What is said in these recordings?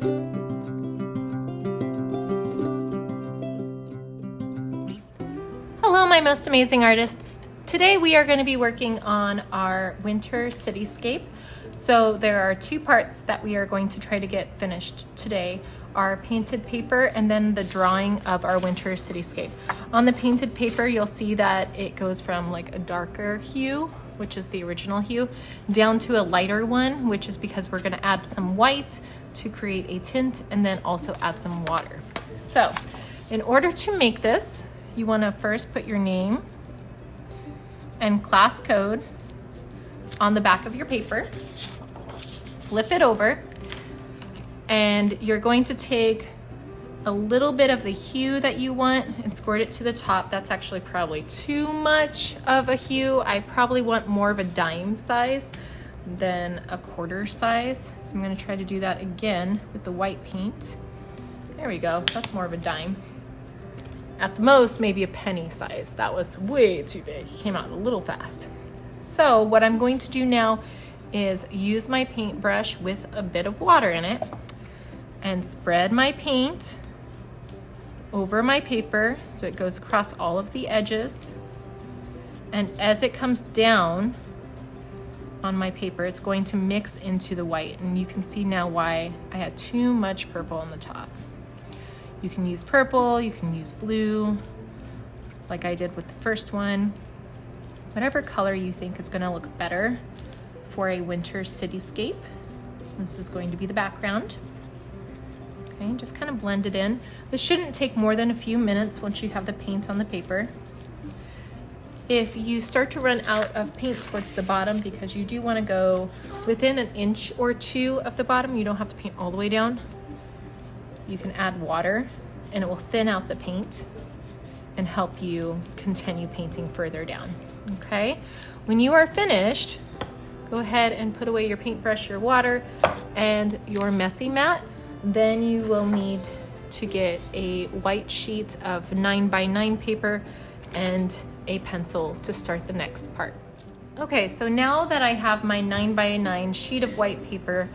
Hello, my most amazing artists. Today we are going to be working on our winter cityscape. So there are two parts that we are going to try to get finished today. Our painted paper and then the drawing of our winter cityscape. On the painted paper, you'll see that it goes from like a darker hue, which is the original hue, down to a lighter one, which is because we're going to add some white to create a tint and then also add some water. So in order to make this, you want to first put your name and class code on the back of your paper, flip it over, and you're going to take a little bit of the hue that you want and squirt it to the top. That's actually probably too much of a hue. I probably want more of a dime size than a quarter size. So I'm going to try to do that again with the white paint. There we go. That's more of a dime. At the most, maybe a penny size. That was way too big. It came out a little fast. So what I'm going to do now is use my paintbrush with a bit of water in it and spread my paint over my paper so it goes across all of the edges. And as it comes down on my paper, it's going to mix into the white. And you can see now why I had too much purple on the top. You can use purple, you can use blue, like I did with the first one. Whatever color you think is gonna look better for a winter cityscape. This is going to be the background. Okay, just kind of blend it in. This shouldn't take more than a few minutes once you have the paint on the paper. If you start to run out of paint towards the bottom, because you do wanna go within an inch or two of the bottom, you don't have to paint all the way down. You can add water and it will thin out the paint and help you continue painting further down, okay? When you are finished, go ahead and put away your paintbrush, your water, and your messy mat. Then you will need to get a white sheet of 9x9 paper and a pencil to start the next part. Okay, so now that I have my 9x9 sheet of white paper,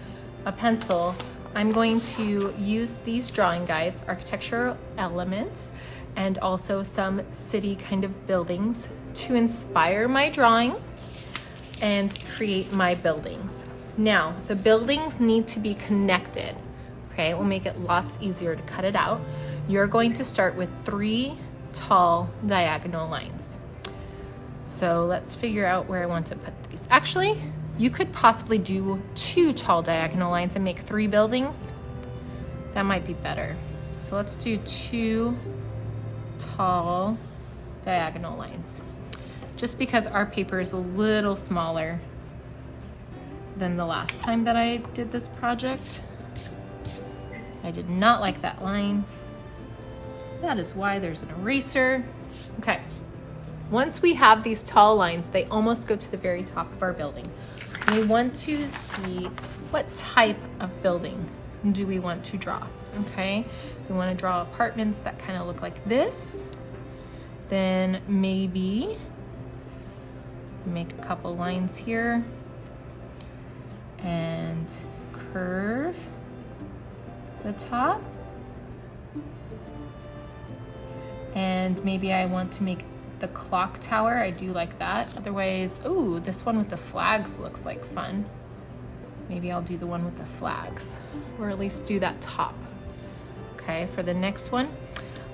a pencil, I'm going to use these drawing guides, architectural elements, and also some city kind of buildings to inspire my drawing and create my buildings. Now, the buildings need to be connected, okay? It will make it lots easier to cut it out. You're going to start with 3 tall diagonal lines. So let's figure out where I want to put these. Actually, you could possibly do 2 tall diagonal lines and make 3 buildings. That might be better. So let's do 2 tall diagonal lines. Just because our paper is a little smaller than the last time that I did this project. I did not like that line. That is why there's an eraser. Okay, once we have these tall lines, they almost go to the very top of our building. We want to see what type of building do we want to draw, okay? We want to draw apartments that kind of look like this. Then maybe make a couple lines here and curve the top. And maybe I want to make the clock tower. I do like that. Otherwise, ooh, this one with the flags looks like fun. Maybe I'll do the one with the flags, or at least do that top. Okay, for the next one,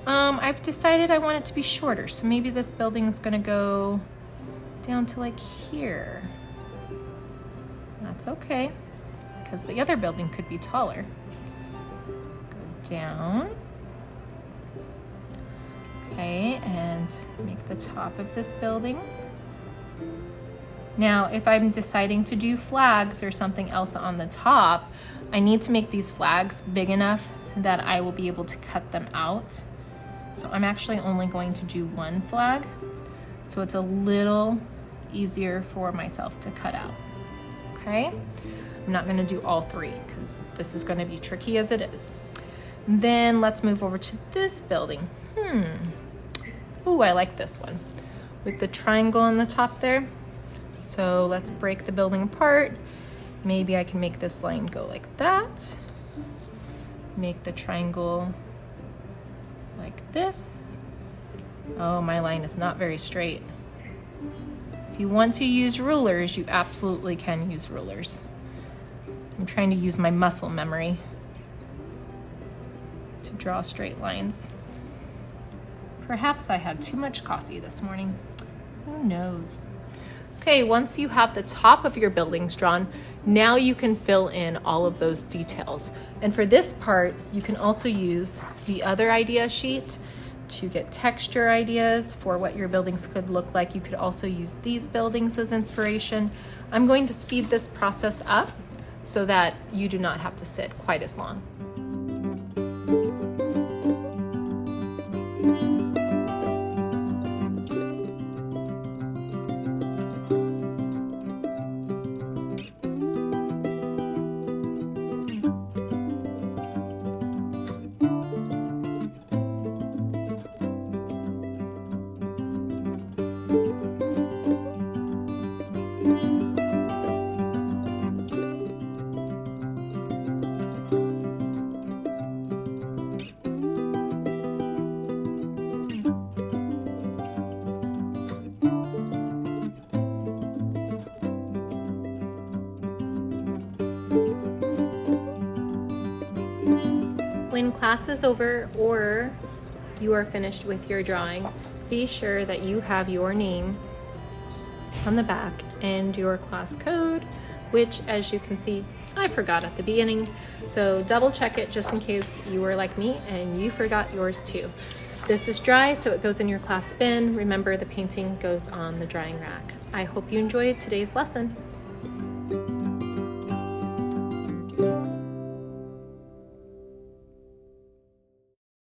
I've decided I want it to be shorter. So maybe this building is gonna go down to like here. That's okay, because the other building could be taller. Go down. Okay, and make the top of this building. Now, if I'm deciding to do flags or something else on the top, I need to make these flags big enough that I will be able to cut them out. So I'm actually only going to do 1 flag, so it's a little easier for myself to cut out, okay? I'm not gonna do all 3 because this is gonna be tricky as it is. Then let's move over to this building. Ooh, I like this one with the triangle on the top there. So let's break the building apart. Maybe I can make this line go like that. make the triangle like this. Oh, my line is not very straight. If you want to use rulers, you absolutely can use rulers. I'm trying to use my muscle memory to draw straight lines. Perhaps I had too much coffee this morning. Who knows? Okay, once you have the top of your buildings drawn, now you can fill in all of those details. And for this part, you can also use the other idea sheet to get texture ideas for what your buildings could look like. You could also use these buildings as inspiration. I'm going to speed this process up so that you do not have to sit quite as long. When class is over or you are finished with your drawing, be sure that you have your name on the back and your class code, which, as you can see, I forgot at the beginning. So double check it just in case you were like me and you forgot yours too. This is dry, so it goes in your class bin. Remember, the painting goes on the drying rack. I hope you enjoyed today's lesson.